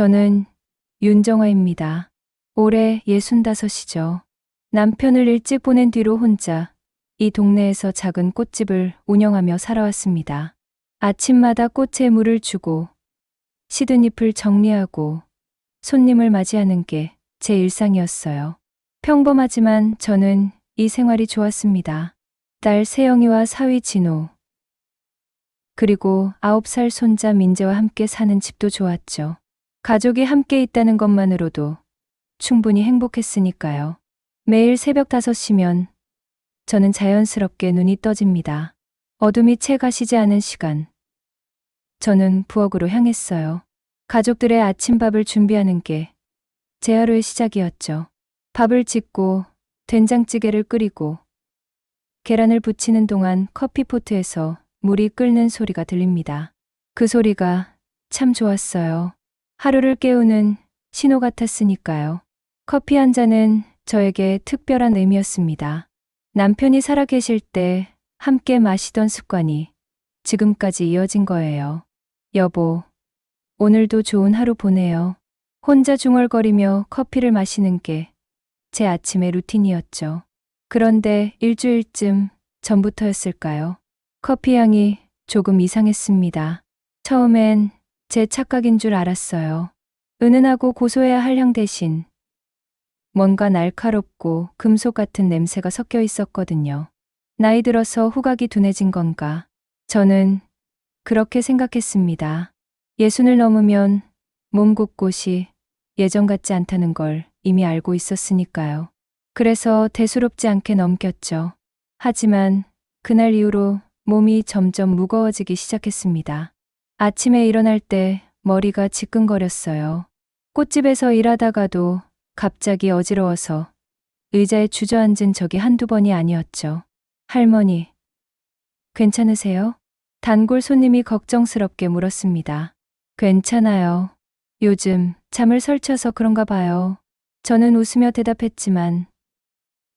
저는 윤정화입니다. 올해 65이죠. 남편을 일찍 보낸 뒤로 혼자 이 동네에서 작은 꽃집을 운영하며 살아왔습니다. 아침마다 꽃에 물을 주고 시든 잎을 정리하고 손님을 맞이하는 게 제 일상이었어요. 평범하지만 저는 이 생활이 좋았습니다. 딸 세영이와 사위 진호, 그리고 9살 손자 민재와 함께 사는 집도 좋았죠. 가족이 함께 있다는 것만으로도 충분히 행복했으니까요. 매일 새벽 5시면 저는 자연스럽게 눈이 떠집니다. 어둠이 채 가시지 않은 시간. 저는 부엌으로 향했어요. 가족들의 아침밥을 준비하는 게 제 하루의 시작이었죠. 밥을 짓고 된장찌개를 끓이고 계란을 부치는 동안 커피포트에서 물이 끓는 소리가 들립니다. 그 소리가 참 좋았어요. 하루를 깨우는 신호 같았으니까요. 커피 한 잔은 저에게 특별한 의미였습니다. 남편이 살아계실 때 함께 마시던 습관이 지금까지 이어진 거예요. 여보, 오늘도 좋은 하루 보내요. 혼자 중얼거리며 커피를 마시는 게 제 아침의 루틴이었죠. 그런데 일주일쯤 전부터였을까요? 커피 향이 조금 이상했습니다. 처음엔 제 착각인 줄 알았어요. 은은하고 고소해야 할 향 대신 뭔가 날카롭고 금속 같은 냄새가 섞여 있었거든요. 나이 들어서 후각이 둔해진 건가? 저는 그렇게 생각했습니다. 60을 넘으면 몸 곳곳이 예전 같지 않다는 걸 이미 알고 있었으니까요. 그래서 대수롭지 않게 넘겼죠. 하지만 그날 이후로 몸이 점점 무거워지기 시작했습니다. 아침에 일어날 때 머리가 지끈거렸어요. 꽃집에서 일하다가도 갑자기 어지러워서 의자에 주저앉은 적이 한두 번이 아니었죠. 할머니, 괜찮으세요? 단골 손님이 걱정스럽게 물었습니다. 괜찮아요. 요즘 잠을 설쳐서 그런가 봐요. 저는 웃으며 대답했지만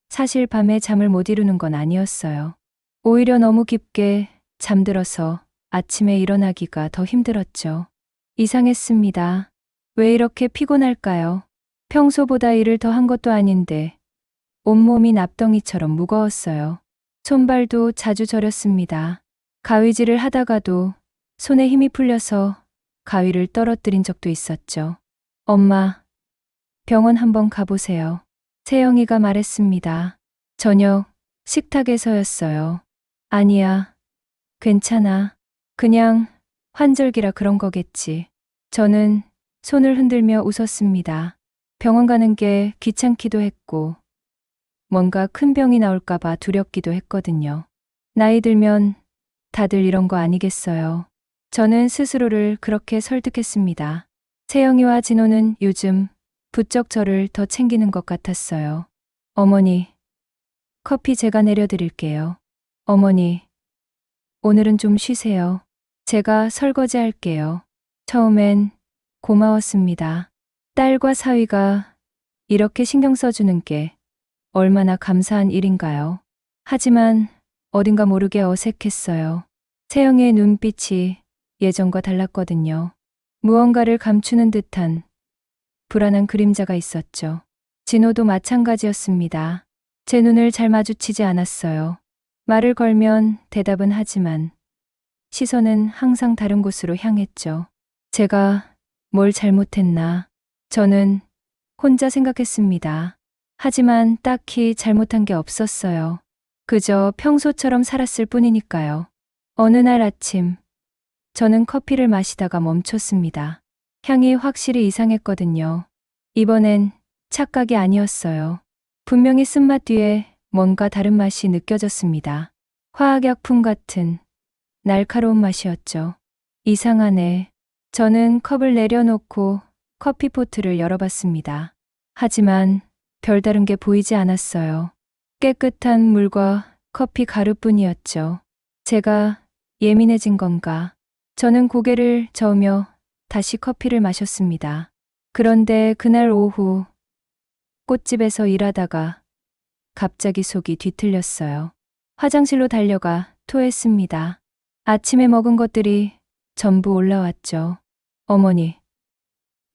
사실 밤에 잠을 못 이루는 건 아니었어요. 오히려 너무 깊게 잠들어서 아침에 일어나기가 더 힘들었죠. 이상했습니다. 왜 이렇게 피곤할까요? 평소보다 일을 더 한 것도 아닌데 온몸이 납덩이처럼 무거웠어요. 손발도 자주 저렸습니다. 가위질을 하다가도 손에 힘이 풀려서 가위를 떨어뜨린 적도 있었죠. 엄마, 병원 한번 가보세요. 세영이가 말했습니다. 저녁 식탁에서였어요. 아니야, 괜찮아. 그냥 환절기라 그런 거겠지. 저는 손을 흔들며 웃었습니다. 병원 가는 게 귀찮기도 했고 뭔가 큰 병이 나올까봐 두렵기도 했거든요. 나이 들면 다들 이런 거 아니겠어요. 저는 스스로를 그렇게 설득했습니다. 세영이와 진호는 요즘 부쩍 저를 더 챙기는 것 같았어요. 어머니, 커피 제가 내려드릴게요. 어머니, 오늘은 좀 쉬세요. 제가 설거지 할게요. 처음엔 고마웠습니다. 딸과 사위가 이렇게 신경 써주는 게 얼마나 감사한 일인가요? 하지만 어딘가 모르게 어색했어요. 세영이의 눈빛이 예전과 달랐거든요. 무언가를 감추는 듯한 불안한 그림자가 있었죠. 진호도 마찬가지였습니다. 제 눈을 잘 마주치지 않았어요. 말을 걸면 대답은 하지만 시선은 항상 다른 곳으로 향했죠. 제가 뭘 잘못했나? 저는 혼자 생각했습니다. 하지만 딱히 잘못한 게 없었어요. 그저 평소처럼 살았을 뿐이니까요. 어느 날 아침, 저는 커피를 마시다가 멈췄습니다. 향이 확실히 이상했거든요. 이번엔 착각이 아니었어요. 분명히 쓴맛 뒤에 뭔가 다른 맛이 느껴졌습니다. 화학약품 같은 날카로운 맛이었죠. 이상하네. 저는 컵을 내려놓고 커피포트를 열어봤습니다. 하지만 별다른 게 보이지 않았어요. 깨끗한 물과 커피 가루뿐이었죠. 제가 예민해진 건가? 저는 고개를 저으며 다시 커피를 마셨습니다. 그런데 그날 오후 꽃집에서 일하다가 갑자기 속이 뒤틀렸어요. 화장실로 달려가 토했습니다. 아침에 먹은 것들이 전부 올라왔죠. 어머니,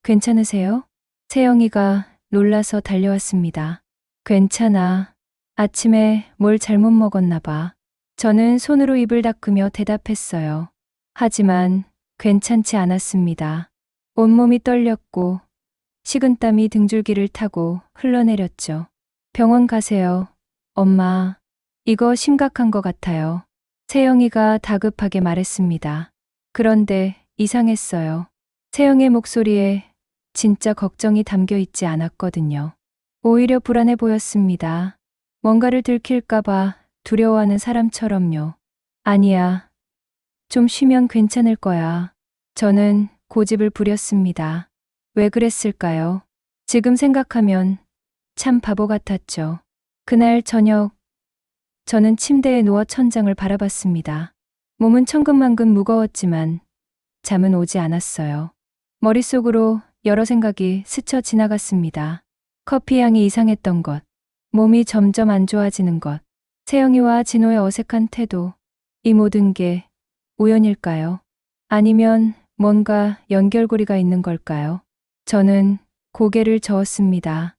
괜찮으세요? 세영이가 놀라서 달려왔습니다. 괜찮아. 아침에 뭘 잘못 먹었나 봐. 저는 손으로 입을 닦으며 대답했어요. 하지만 괜찮지 않았습니다. 온몸이 떨렸고 식은땀이 등줄기를 타고 흘러내렸죠. 병원 가세요. 엄마, 이거 심각한 것 같아요. 세영이가 다급하게 말했습니다. 그런데 이상했어요. 세영의 목소리에 진짜 걱정이 담겨 있지 않았거든요. 오히려 불안해 보였습니다. 뭔가를 들킬까봐 두려워하는 사람처럼요. 아니야. 좀 쉬면 괜찮을 거야. 저는 고집을 부렸습니다. 왜 그랬을까요? 지금 생각하면 참 바보 같았죠. 그날 저녁, 저는 침대에 누워 천장을 바라봤습니다. 몸은 천근만근 무거웠지만 잠은 오지 않았어요. 머릿속으로 여러 생각이 스쳐 지나갔습니다. 커피 향이 이상했던 것, 몸이 점점 안 좋아지는 것, 세영이와 진호의 어색한 태도, 이 모든 게 우연일까요? 아니면 뭔가 연결고리가 있는 걸까요? 저는 고개를 저었습니다.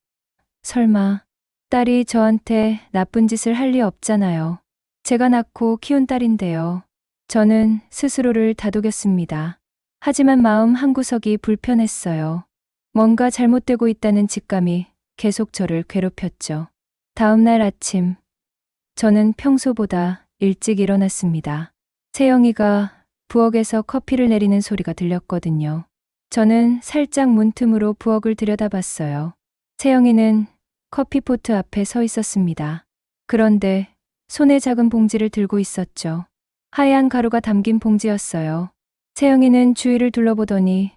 설마 딸이 저한테 나쁜 짓을 할 리 없잖아요. 제가 낳고 키운 딸인데요. 저는 스스로를 다독였습니다. 하지만 마음 한구석이 불편했어요. 뭔가 잘못되고 있다는 직감이 계속 저를 괴롭혔죠. 다음 날 아침, 저는 평소보다 일찍 일어났습니다. 세영이가 부엌에서 커피를 내리는 소리가 들렸거든요. 저는 살짝 문틈으로 부엌을 들여다봤어요. 세영이는 커피포트 앞에 서 있었습니다. 그런데 손에 작은 봉지를 들고 있었죠. 하얀 가루가 담긴 봉지였어요. 세영이는 주위를 둘러보더니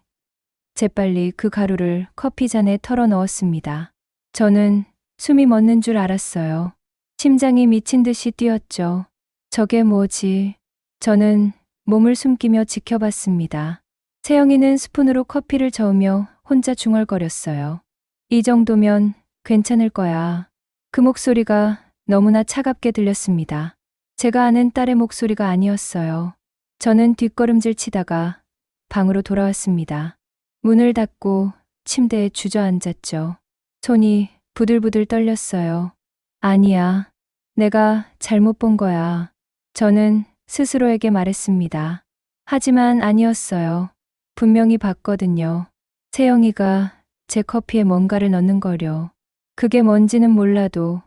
재빨리 그 가루를 커피잔에 털어 넣었습니다. 저는 숨이 멎는 줄 알았어요. 심장이 미친 듯이 뛰었죠. 저게 뭐지? 저는 몸을 숨기며 지켜봤습니다. 세영이는 스푼으로 커피를 저으며 혼자 중얼거렸어요. 이 정도면 괜찮을 거야. 그 목소리가 너무나 차갑게 들렸습니다. 제가 아는 딸의 목소리가 아니었어요. 저는 뒷걸음질 치다가 방으로 돌아왔습니다. 문을 닫고 침대에 주저앉았죠. 손이 부들부들 떨렸어요. 아니야. 내가 잘못 본 거야. 저는 스스로에게 말했습니다. 하지만 아니었어요. 분명히 봤거든요. 세영이가 제 커피에 뭔가를 넣는 거려. 그게 뭔지는 몰라도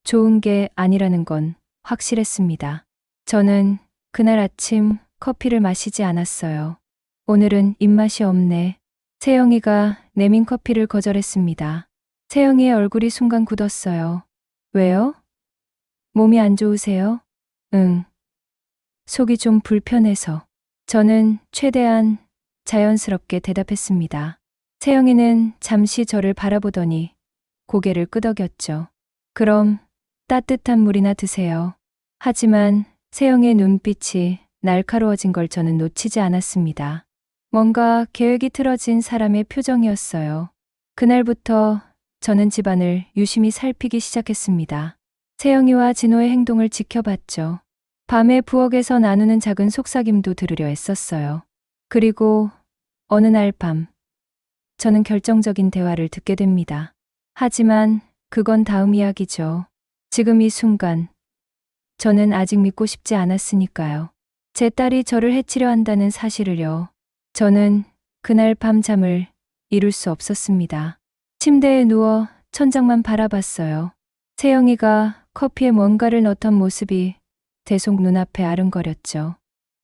좋은 게 아니라는 건 확실했습니다. 저는 그날 아침 커피를 마시지 않았어요. 오늘은 입맛이 없네. 세영이가 내민 커피를 거절했습니다. 세영이의 얼굴이 순간 굳었어요. 왜요? 몸이 안 좋으세요? 응. 속이 좀 불편해서. 저는 최대한 자연스럽게 대답했습니다. 세영이는 잠시 저를 바라보더니 고개를 끄덕였죠. 그럼 따뜻한 물이나 드세요. 하지만 세영의 눈빛이 날카로워진 걸 저는 놓치지 않았습니다. 뭔가 계획이 틀어진 사람의 표정이었어요. 그날부터 저는 집안을 유심히 살피기 시작했습니다. 세영이와 진호의 행동을 지켜봤죠. 밤에 부엌에서 나누는 작은 속삭임도 들으려 애썼어요. 그리고 어느 날 밤, 저는 결정적인 대화를 듣게 됩니다. 하지만 그건 다음 이야기죠. 지금 이 순간, 저는 아직 믿고 싶지 않았으니까요. 제 딸이 저를 해치려 한다는 사실을요. 저는 그날 밤 잠을 이룰 수 없었습니다. 침대에 누워 천장만 바라봤어요. 세영이가 커피에 뭔가를 넣던 모습이 계속 눈앞에 아른거렸죠.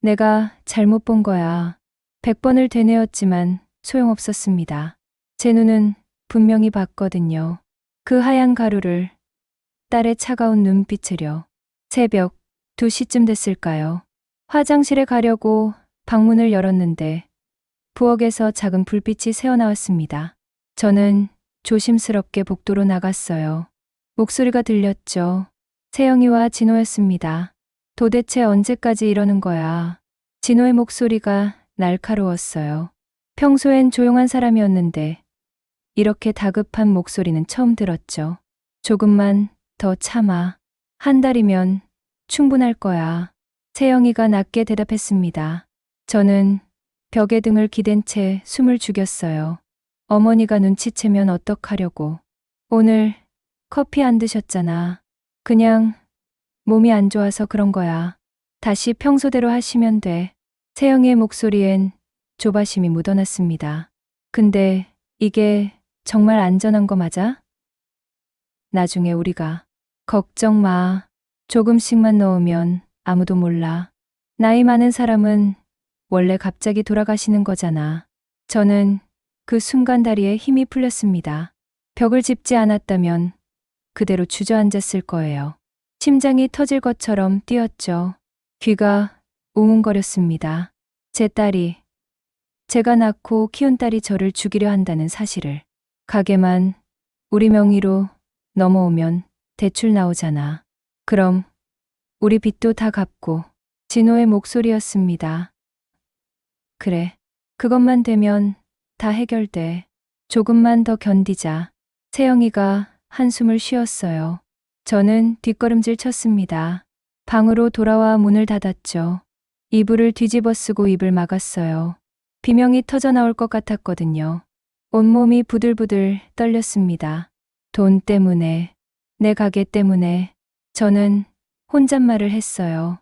내가 잘못 본 거야. 100번을 되뇌었지만 소용없었습니다. 제 눈은 분명히 봤거든요. 그 하얀 가루를, 딸의 차가운 눈빛을요. 새벽 2시쯤 됐을까요? 화장실에 가려고 방문을 열었는데 부엌에서 작은 불빛이 새어나왔습니다. 저는 조심스럽게 복도로 나갔어요. 목소리가 들렸죠. 세영이와 진호였습니다. 도대체 언제까지 이러는 거야? 진호의 목소리가 날카로웠어요. 평소엔 조용한 사람이었는데 이렇게 다급한 목소리는 처음 들었죠. 조금만 더 참아. 한 달이면 충분할 거야. 세영이가 낮게 대답했습니다. 저는 벽에 등을 기댄 채 숨을 죽였어요. 어머니가 눈치채면 어떡하려고. 오늘 커피 안 드셨잖아. 그냥 몸이 안 좋아서 그런 거야. 다시 평소대로 하시면 돼. 세영이의 목소리엔 조바심이 묻어났습니다. 근데 이게 정말 안전한 거 맞아? 나중에 우리가. 걱정 마. 조금씩만 넣으면 아무도 몰라. 나이 많은 사람은 원래 갑자기 돌아가시는 거잖아. 저는 그 순간 다리에 힘이 풀렸습니다. 벽을 짚지 않았다면 그대로 주저앉았을 거예요. 심장이 터질 것처럼 뛰었죠. 귀가 웅웅거렸습니다. 제 딸이, 제가 낳고 키운 딸이 저를 죽이려 한다는 사실을. 가게만 우리 명의로 넘어오면 대출 나오잖아. 그럼 우리 빚도 다 갚고. 진호의 목소리였습니다. 그래. 그것만 되면 다 해결돼. 조금만 더 견디자. 세영이가 한숨을 쉬었어요. 저는 뒷걸음질 쳤습니다. 방으로 돌아와 문을 닫았죠. 이불을 뒤집어 쓰고 입을 막았어요. 비명이 터져 나올 것 같았거든요. 온몸이 부들부들 떨렸습니다. 돈 때문에, 내 가게 때문에 저는 혼잣말을 했어요.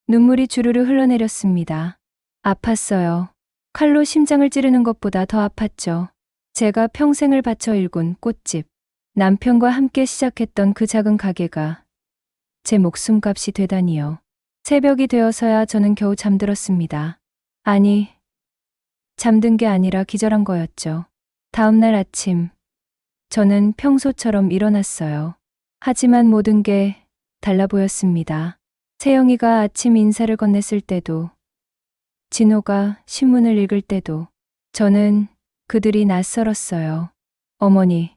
눈물이 주르르 흘러내렸습니다. 아팠어요. 칼로 심장을 찌르는 것보다 더 아팠죠. 제가 평생을 바쳐 일군 꽃집. 남편과 함께 시작했던 그 작은 가게가 제 목숨값이 되다니요. 새벽이 되어서야 저는 겨우 잠들었습니다. 아니, 잠든 게 아니라 기절한 거였죠. 다음 날 아침, 저는 평소처럼 일어났어요. 하지만 모든 게 달라 보였습니다. 세영이가 아침 인사를 건넸을 때도, 진호가 신문을 읽을 때도, 저는 그들이 낯설었어요. 어머니,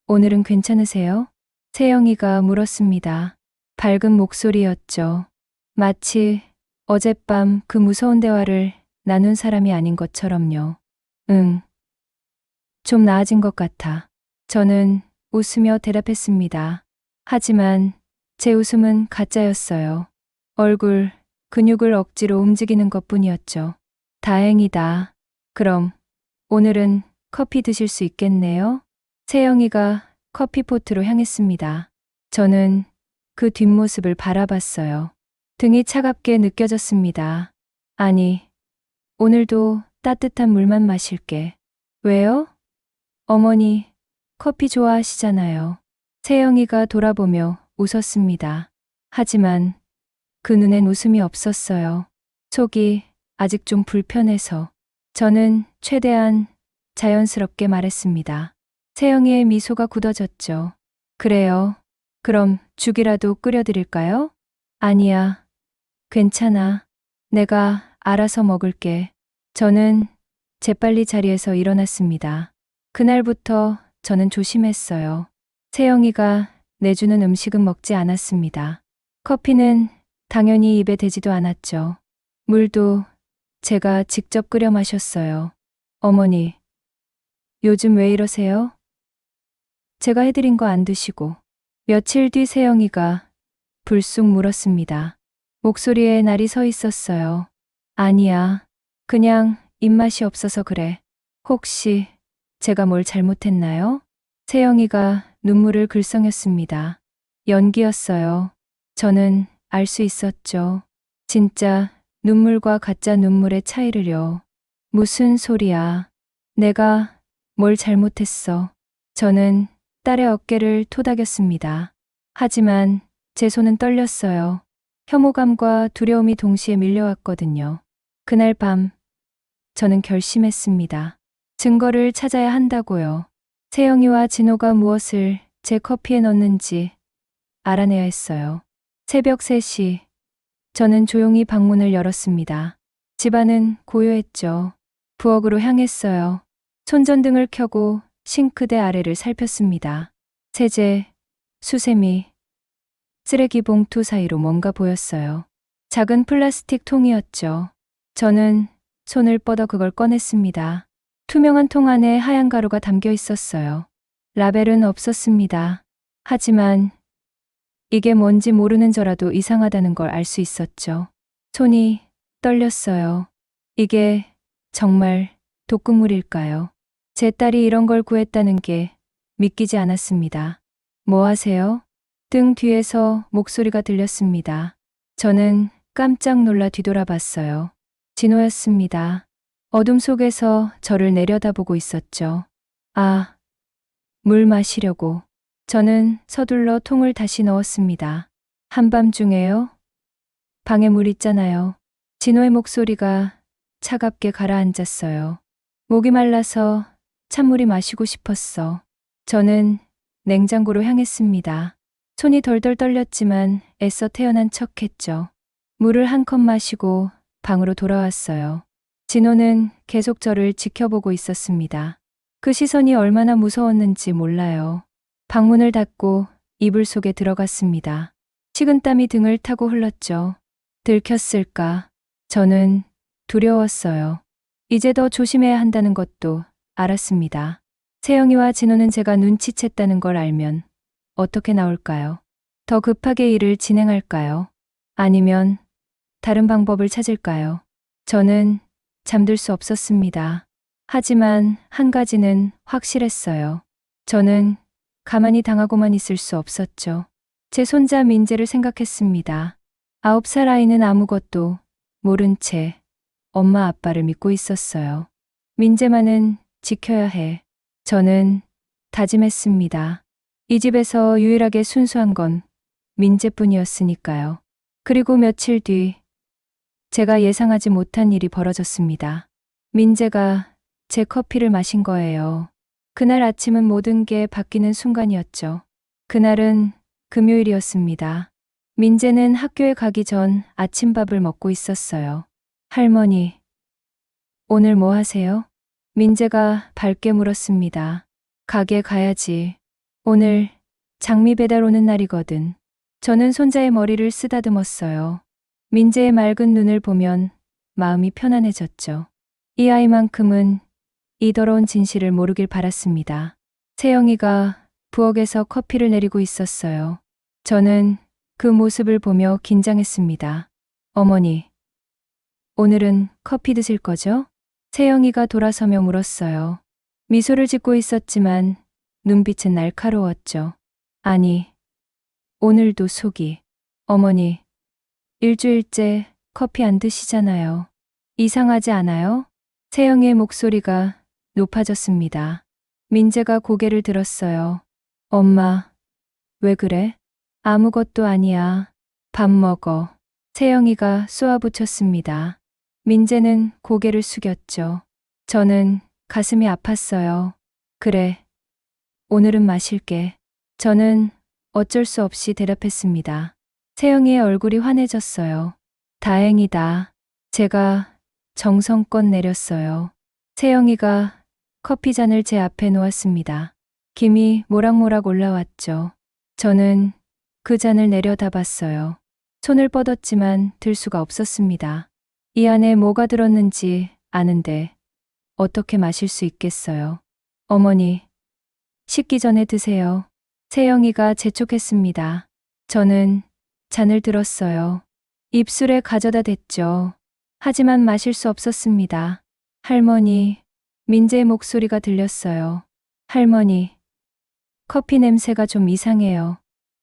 오늘은 괜찮으세요? 세영이가 물었습니다. 밝은 목소리였죠. 마치 어젯밤 그 무서운 대화를 나눈 사람이 아닌 것처럼요. 응. 좀 나아진 것 같아. 저는 웃으며 대답했습니다. 하지만 제 웃음은 가짜였어요. 얼굴, 근육을 억지로 움직이는 것뿐이었죠. 다행이다. 그럼 오늘은 커피 드실 수 있겠네요? 세영이가 커피포트로 향했습니다. 저는 그 뒷모습을 바라봤어요. 등이 차갑게 느껴졌습니다. 아니, 오늘도 따뜻한 물만 마실게. 왜요? 어머니, 커피 좋아하시잖아요. 세영이가 돌아보며 웃었습니다. 하지만 그 눈엔 웃음이 없었어요. 속이 아직 좀 불편해서. 저는 최대한 자연스럽게 말했습니다. 세영이의 미소가 굳어졌죠. 그래요. 그럼 죽이라도 끓여드릴까요? 아니야. 괜찮아. 내가 알아서 먹을게. 저는 재빨리 자리에서 일어났습니다. 그날부터 저는 조심했어요. 세영이가 내주는 음식은 먹지 않았습니다. 커피는 당연히 입에 대지도 않았죠. 물도 제가 직접 끓여 마셨어요. 어머니, 요즘 왜 이러세요? 제가 해드린 거 안 드시고. 며칠 뒤 세영이가 불쑥 물었습니다. 목소리에 날이 서 있었어요. 아니야. 그냥 입맛이 없어서 그래. 혹시 제가 뭘 잘못했나요? 세영이가 눈물을 글썽였습니다. 연기였어요. 저는 알 수 있었죠. 진짜 눈물과 가짜 눈물의 차이를요. 무슨 소리야. 내가 뭘 잘못했어. 저는 딸의 어깨를 토닥였습니다. 하지만 제 손은 떨렸어요. 혐오감과 두려움이 동시에 밀려왔거든요. 그날 밤, 저는 결심했습니다. 증거를 찾아야 한다고요. 세영이와 진호가 무엇을 제 커피에 넣었는지 알아내야 했어요. 새벽 3시, 저는 조용히 방문을 열었습니다. 집안은 고요했죠. 부엌으로 향했어요. 손전등을 켜고 싱크대 아래를 살폈습니다. 세제, 수세미, 쓰레기 봉투 사이로 뭔가 보였어요. 작은 플라스틱 통이었죠. 저는 손을 뻗어 그걸 꺼냈습니다. 투명한 통 안에 하얀 가루가 담겨 있었어요. 라벨은 없었습니다. 하지만 이게 뭔지 모르는 저라도 이상하다는 걸 알 수 있었죠. 손이 떨렸어요. 이게 정말 독극물일까요? 제 딸이 이런 걸 구했다는 게 믿기지 않았습니다. 뭐 하세요? 등 뒤에서 목소리가 들렸습니다. 저는 깜짝 놀라 뒤돌아봤어요. 진호였습니다. 어둠 속에서 저를 내려다보고 있었죠. 아, 물 마시려고. 저는 서둘러 통을 다시 넣었습니다. 한밤중에요? 방에 물 있잖아요. 진호의 목소리가 차갑게 가라앉았어요. 목이 말라서 찬물이 마시고 싶었어. 저는 냉장고로 향했습니다. 손이 덜덜 떨렸지만 애써 태어난 척했죠. 물을 한 컵 마시고 방으로 돌아왔어요. 진호는 계속 저를 지켜보고 있었습니다. 그 시선이 얼마나 무서웠는지 몰라요. 방문을 닫고 이불 속에 들어갔습니다. 식은땀이 등을 타고 흘렀죠. 들켰을까? 저는 두려웠어요. 이제 더 조심해야 한다는 것도 알았습니다. 세영이와 진호는 제가 눈치챘다는 걸 알면 어떻게 나올까요? 더 급하게 일을 진행할까요? 아니면 다른 방법을 찾을까요? 저는 잠들 수 없었습니다. 하지만 한 가지는 확실했어요. 저는 가만히 당하고만 있을 수 없었죠. 제 손자 민재를 생각했습니다. 9살 아이는 아무것도 모른 채 엄마 아빠를 믿고 있었어요. 민재만은 지켜야 해. 저는 다짐했습니다. 이 집에서 유일하게 순수한 건 민재뿐이었으니까요. 그리고 며칠 뒤 제가 예상하지 못한 일이 벌어졌습니다. 민재가 제 커피를 마신 거예요. 그날 아침은 모든 게 바뀌는 순간이었죠. 그날은 금요일이었습니다. 민재는 학교에 가기 전 아침밥을 먹고 있었어요. 할머니, 오늘 뭐 하세요? 민재가 밝게 물었습니다. 가게 가야지. 오늘 장미 배달 오는 날이거든. 저는 손자의 머리를 쓰다듬었어요. 민재의 맑은 눈을 보면 마음이 편안해졌죠. 이 아이만큼은 이 더러운 진실을 모르길 바랐습니다. 세영이가 부엌에서 커피를 내리고 있었어요. 저는 그 모습을 보며 긴장했습니다. 어머니, 오늘은 커피 드실 거죠? 세영이가 돌아서며 물었어요. 미소를 짓고 있었지만 눈빛은 날카로웠죠. 아니, 오늘도 속이. 어머니, 일주일째 커피 안 드시잖아요. 이상하지 않아요? 세영이의 목소리가 높아졌습니다. 민재가 고개를 들었어요. 엄마, 왜 그래? 아무것도 아니야. 밥 먹어. 세영이가 쏘아붙였습니다. 민재는 고개를 숙였죠. 저는 가슴이 아팠어요. 그래, 오늘은 마실게. 저는 어쩔 수 없이 대답했습니다. 세영이의 얼굴이 환해졌어요. 다행이다. 제가 정성껏 내렸어요. 세영이가 커피잔을 제 앞에 놓았습니다. 김이 모락모락 올라왔죠. 저는 그 잔을 내려다봤어요. 손을 뻗었지만 들 수가 없었습니다. 이 안에 뭐가 들었는지 아는데 어떻게 마실 수 있겠어요? 어머니, 식기 전에 드세요. 세영이가 재촉했습니다. 저는 잔을 들었어요. 입술에 가져다 댔죠. 하지만 마실 수 없었습니다. 할머니, 민재의 목소리가 들렸어요. 할머니, 커피 냄새가 좀 이상해요.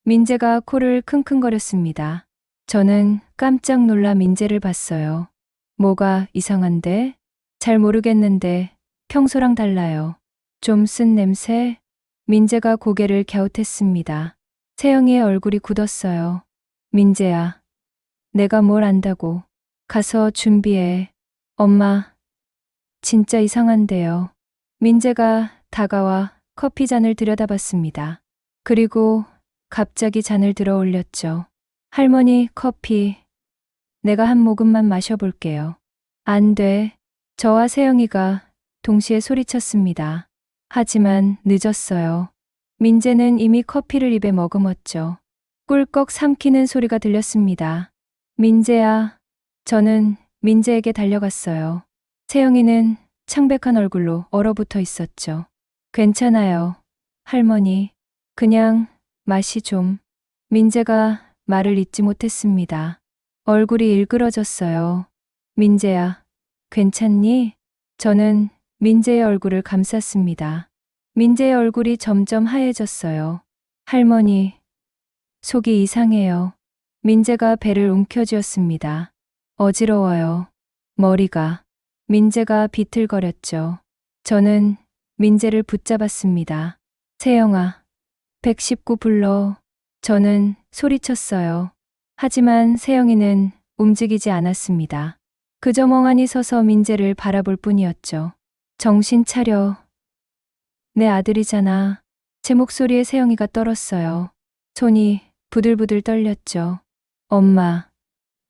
민재가 코를 킁킁거렸습니다. 저는 깜짝 놀라 민재를 봤어요. 뭐가 이상한데? 잘 모르겠는데 평소랑 달라요. 좀 쓴 냄새? 민재가 고개를 갸웃했습니다. 세영이의 얼굴이 굳었어요. 민재야, 내가 뭘 안다고. 가서 준비해. 엄마, 진짜 이상한데요. 민재가 다가와 커피 잔을 들여다봤습니다. 그리고 갑자기 잔을 들어 올렸죠. 할머니, 커피. 내가 한 모금만 마셔볼게요. 안 돼. 저와 세영이가 동시에 소리쳤습니다. 하지만 늦었어요. 민재는 이미 커피를 입에 머금었죠. 꿀꺽 삼키는 소리가 들렸습니다. 민재야. 저는 민재에게 달려갔어요. 세영이는 창백한 얼굴로 얼어붙어 있었죠. 괜찮아요. 할머니. 그냥 맛이 좀. 민재가 말을 잇지 못했습니다. 얼굴이 일그러졌어요. 민재야, 괜찮니? 저는 민재의 얼굴을 감쌌습니다. 민재의 얼굴이 점점 하얘졌어요. 할머니, 속이 이상해요. 민재가 배를 움켜쥐었습니다. 어지러워요. 머리가. 민재가 비틀거렸죠. 저는 민재를 붙잡았습니다. 세영아, 119 불러. 저는 소리쳤어요. 하지만 세영이는 움직이지 않았습니다. 그저 멍하니 서서 민재를 바라볼 뿐이었죠. 정신 차려. 내 아들이잖아. 제 목소리에 세영이가 떨었어요. 손이 부들부들 떨렸죠. 엄마,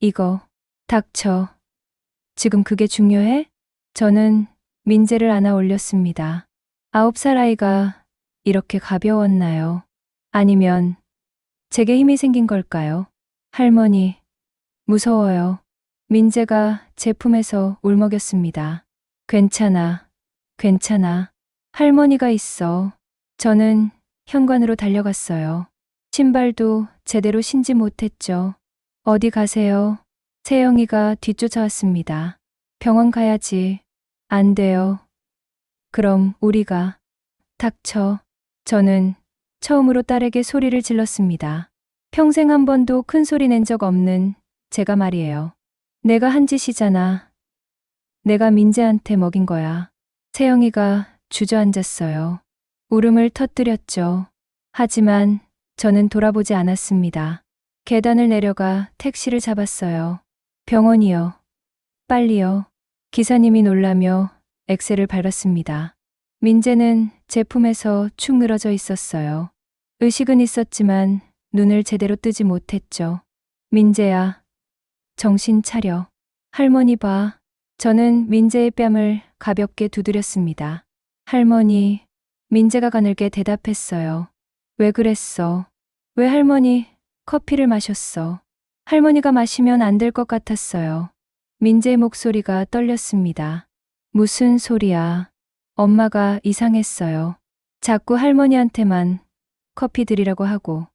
이거, 닥쳐. 지금 그게 중요해? 저는 민재를 안아 올렸습니다. 9살 아이가 이렇게 가벼웠나요? 아니면 제게 힘이 생긴 걸까요? 할머니, 무서워요. 민재가 제 품에서 울먹였습니다. 괜찮아, 괜찮아. 할머니가 있어. 저는 현관으로 달려갔어요. 신발도 제대로 신지 못했죠. 어디 가세요? 세영이가 뒤쫓아왔습니다. 병원 가야지. 안 돼요. 그럼 우리가. 닥쳐. 저는 처음으로 딸에게 소리를 질렀습니다. 평생 한 번도 큰 소리 낸 적 없는 제가 말이에요. 내가 한 짓이잖아. 내가 민재한테 먹인 거야. 세영이가 주저앉았어요. 울음을 터뜨렸죠. 하지만 저는 돌아보지 않았습니다. 계단을 내려가 택시를 잡았어요. 병원이요. 빨리요. 기사님이 놀라며 엑셀을 밟았습니다. 민재는 제 품에서 축 늘어져 있었어요. 의식은 있었지만 눈을 제대로 뜨지 못했죠. 민재야, 정신 차려. 할머니 봐. 저는 민재의 뺨을 가볍게 두드렸습니다. 할머니, 민재가 가늘게 대답했어요. 왜 그랬어? 왜 할머니 커피를 마셨어? 할머니가 마시면 안 될 것 같았어요. 민재의 목소리가 떨렸습니다. 무슨 소리야? 엄마가 이상했어요. 자꾸 할머니한테만 커피 드리라고 하고.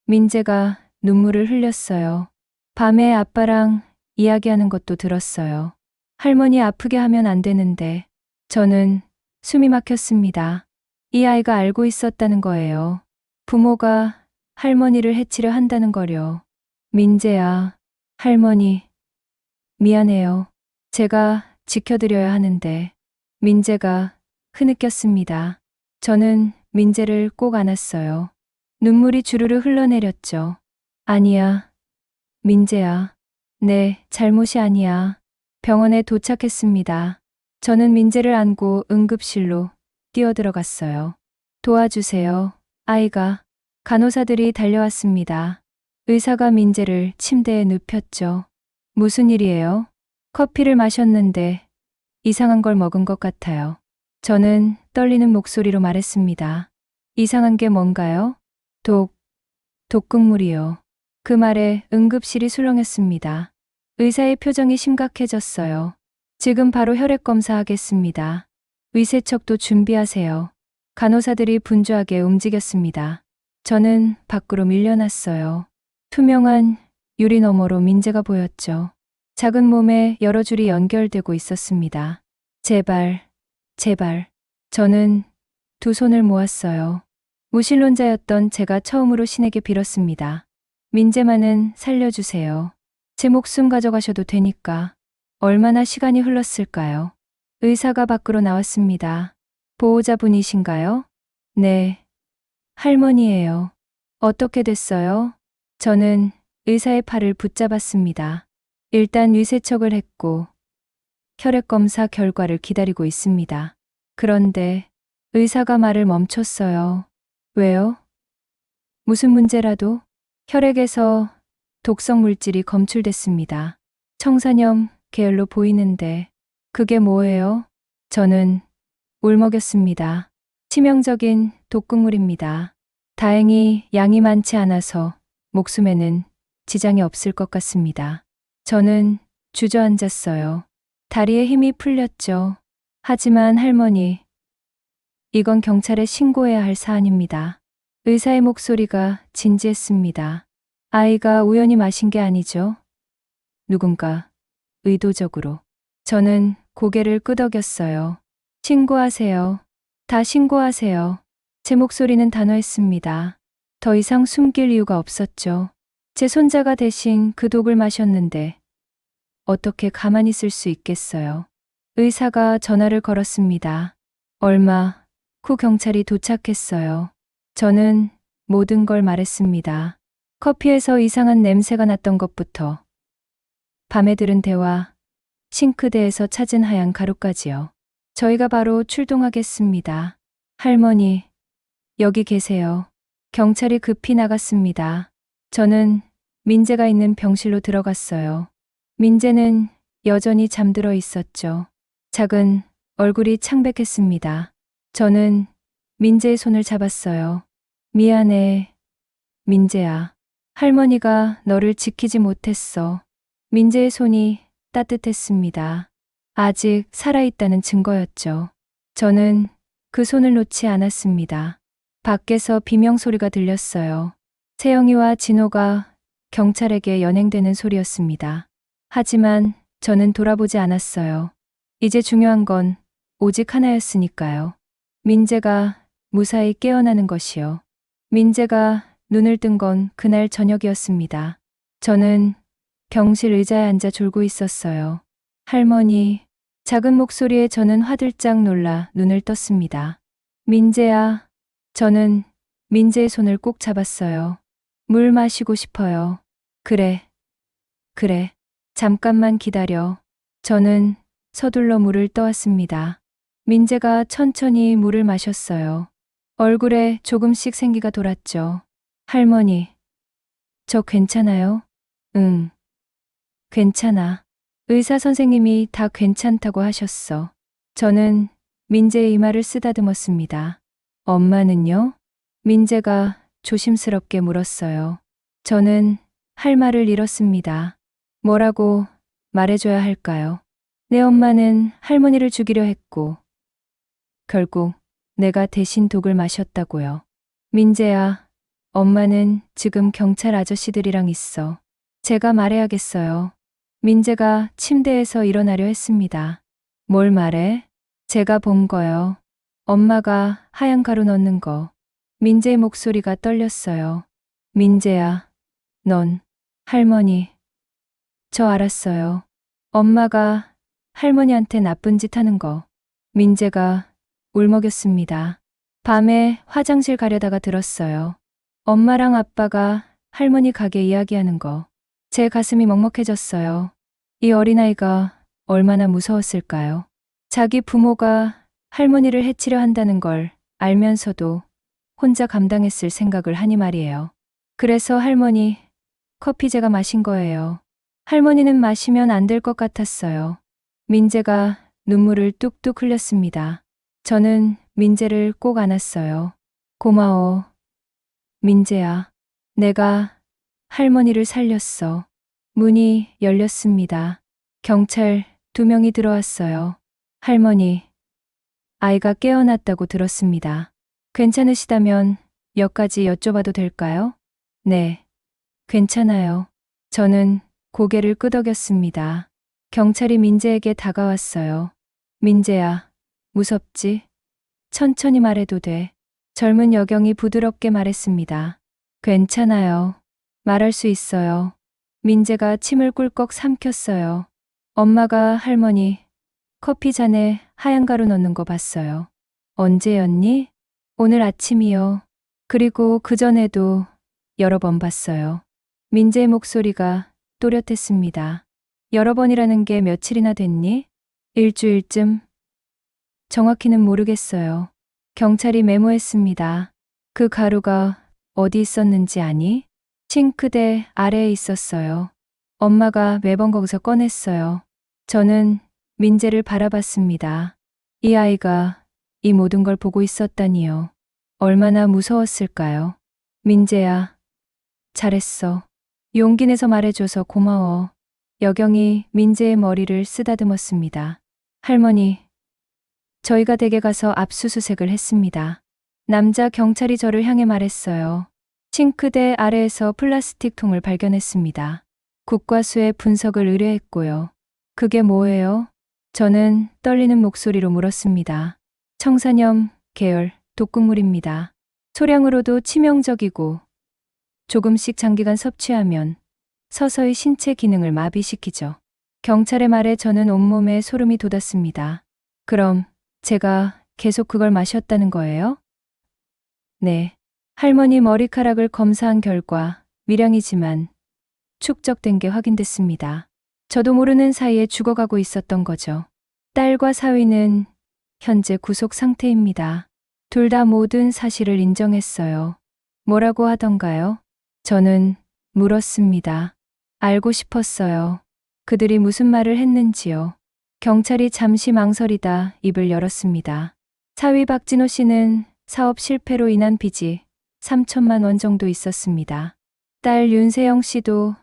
민재가 눈물을 흘렸어요. 밤에 아빠랑 이야기하는 것도 들었어요. 할머니 아프게 하면 안 되는데. 저는 숨이 막혔습니다. 이 아이가 알고 있었다는 거예요. 부모가 할머니를 해치려 한다는 거려. 민재야, 할머니, 미안해요. 제가 지켜드려야 하는데. 민재가 흐느꼈습니다. 저는 민재를 꼭 안았어요. 눈물이 주르르 흘러내렸죠. 아니야, 민재야. 내 잘못이 아니야. 병원에 도착했습니다. 저는 민재를 안고 응급실로 뛰어들어갔어요. 도와주세요. 아이가. 간호사들이 달려왔습니다. 의사가 민재를 침대에 눕혔죠. 무슨 일이에요? 커피를 마셨는데 이상한 걸 먹은 것 같아요. 저는 떨리는 목소리로 말했습니다. 이상한 게 뭔가요? 독극물이요. 그 말에 응급실이 술렁였습니다. 의사의 표정이 심각해졌어요. 지금 바로 혈액 검사하겠습니다. 위세척도 준비하세요. 간호사들이 분주하게 움직였습니다. 저는 밖으로 밀려났어요. 투명한 유리 너머로 민재가 보였죠. 작은 몸에 여러 줄이 연결되고 있었습니다. 제발, 제발. 저는 두 손을 모았어요. 무신론자였던 제가 처음으로 신에게 빌었습니다. 민재만은 살려주세요. 제 목숨 가져가셔도 되니까. 얼마나 시간이 흘렀을까요? 의사가 밖으로 나왔습니다. 보호자분이신가요? 네. 할머니예요. 어떻게 됐어요? 저는 의사의 팔을 붙잡았습니다. 일단 위세척을 했고 혈액 검사 결과를 기다리고 있습니다. 그런데 의사가 말을 멈췄어요. 왜요? 무슨 문제라도? 혈액에서 독성 물질이 검출됐습니다. 청산염 계열로 보이는데 그게 뭐예요? 저는 울먹였습니다. 치명적인 독극물입니다. 다행히 양이 많지 않아서 목숨에는 지장이 없을 것 같습니다. 저는 주저앉았어요. 다리에 힘이 풀렸죠. 하지만 할머니, 이건 경찰에 신고해야 할 사안입니다. 의사의 목소리가 진지했습니다. 아이가 우연히 마신 게 아니죠. 누군가 의도적으로. 저는 고개를 끄덕였어요. 신고하세요. 다 신고하세요. 제 목소리는 단호했습니다. 더 이상 숨길 이유가 없었죠. 제 손자가 대신 그 독을 마셨는데 어떻게 가만히 있을 수 있겠어요. 의사가 전화를 걸었습니다. 얼마 후 경찰이 도착했어요. 저는 모든 걸 말했습니다. 커피에서 이상한 냄새가 났던 것부터 밤에 들은 대화, 싱크대에서 찾은 하얀 가루까지요. 저희가 바로 출동하겠습니다. 할머니, 여기 계세요. 경찰이 급히 나갔습니다. 저는 민재가 있는 병실로 들어갔어요. 민재는 여전히 잠들어 있었죠. 작은 얼굴이 창백했습니다. 저는 민재의 손을 잡았어요. 미안해, 민재야. 할머니가 너를 지키지 못했어. 민재의 손이 따뜻했습니다. 아직 살아있다는 증거였죠. 저는 그 손을 놓지 않았습니다. 밖에서 비명소리가 들렸어요. 세영이와 진호가 경찰에게 연행되는 소리였습니다. 하지만 저는 돌아보지 않았어요. 이제 중요한 건 오직 하나였으니까요. 민재가 무사히 깨어나는 것이요. 민재가 눈을 뜬 건 그날 저녁이었습니다. 저는 병실 의자에 앉아 졸고 있었어요. 할머니, 작은 목소리에 저는 화들짝 놀라 눈을 떴습니다. 민재야, 저는 민재의 손을 꼭 잡았어요. 물 마시고 싶어요. 그래, 잠깐만 기다려. 저는 서둘러 물을 떠왔습니다. 민재가 천천히 물을 마셨어요. 얼굴에 조금씩 생기가 돌았죠. 할머니, 저 괜찮아요? 응, 괜찮아. 의사 선생님이 다 괜찮다고 하셨어. 저는 민재의 이마를 쓰다듬었습니다. 엄마는요? 민재가 조심스럽게 물었어요. 저는 할 말을 잃었습니다. 뭐라고 말해줘야 할까요? 내 엄마는 할머니를 죽이려 했고, 결국 내가 대신 독을 마셨다고요. 민재야, 엄마는 지금 경찰 아저씨들이랑 있어. 제가 말해야겠어요. 민재가 침대에서 일어나려 했습니다. 뭘 말해? 제가 본 거요. 엄마가 하얀 가루 넣는 거. 민재의 목소리가 떨렸어요. 민재야, 넌 할머니. 저 알았어요. 엄마가 할머니한테 나쁜 짓 하는 거. 민재가 울먹였습니다. 밤에 화장실 가려다가 들었어요. 엄마랑 아빠가 할머니 가게 이야기하는 거. 제 가슴이 먹먹해졌어요. 이 어린아이가 얼마나 무서웠을까요? 자기 부모가 할머니를 해치려 한다는 걸 알면서도 혼자 감당했을 생각을 하니 말이에요. 그래서 할머니, 커피 제가 마신 거예요. 할머니는 마시면 안 될 것 같았어요. 민재가 눈물을 뚝뚝 흘렸습니다. 저는 민재를 꼭 안았어요. 고마워. 민재야, 내가 할머니를 살렸어. 문이 열렸습니다. 경찰 2명이 들어왔어요. 할머니, 아이가 깨어났다고 들었습니다. 괜찮으시다면 몇 가지 여쭤봐도 될까요? 네, 괜찮아요. 저는 고개를 끄덕였습니다. 경찰이 민재에게 다가왔어요. 민재야, 무섭지? 천천히 말해도 돼. 젊은 여경이 부드럽게 말했습니다. 괜찮아요. 말할 수 있어요. 민재가 침을 꿀꺽 삼켰어요. 엄마가 할머니 커피 잔에 하얀 가루 넣는 거 봤어요. 언제였니? 오늘 아침이요. 그리고 그전에도 여러 번 봤어요. 민재의 목소리가 또렷했습니다. 여러 번이라는 게 며칠이나 됐니? 일주일쯤? 정확히는 모르겠어요. 경찰이 메모했습니다. 그 가루가 어디 있었는지 아니? 싱크대 아래에 있었어요. 엄마가 매번 거기서 꺼냈어요. 저는 민재를 바라봤습니다. 이 아이가 이 모든 걸 보고 있었다니요. 얼마나 무서웠을까요? 민재야, 잘했어. 용기 내서 말해줘서 고마워. 여경이 민재의 머리를 쓰다듬었습니다. 할머니, 저희가 댁에 가서 압수수색을 했습니다. 남자 경찰이 저를 향해 말했어요. 싱크대 아래에서 플라스틱 통을 발견했습니다. 국과수의 분석을 의뢰했고요. 그게 뭐예요? 저는 떨리는 목소리로 물었습니다. 청산염, 계열, 독극물입니다. 소량으로도 치명적이고 조금씩 장기간 섭취하면 서서히 신체 기능을 마비시키죠. 경찰의 말에 저는 온몸에 소름이 돋았습니다. 그럼 제가 계속 그걸 마셨다는 거예요? 네. 할머니 머리카락을 검사한 결과 미량이지만 축적된 게 확인됐습니다. 저도 모르는 사이에 죽어가고 있었던 거죠. 딸과 사위는 현재 구속 상태입니다. 둘 다 모든 사실을 인정했어요. 뭐라고 하던가요? 저는 물었습니다. 알고 싶었어요. 그들이 무슨 말을 했는지요. 경찰이 잠시 망설이다 입을 열었습니다. 사위 박진호 씨는 사업 실패로 인한 빚이 3천만 원 정도 있었습니다. 딸 윤세영 씨도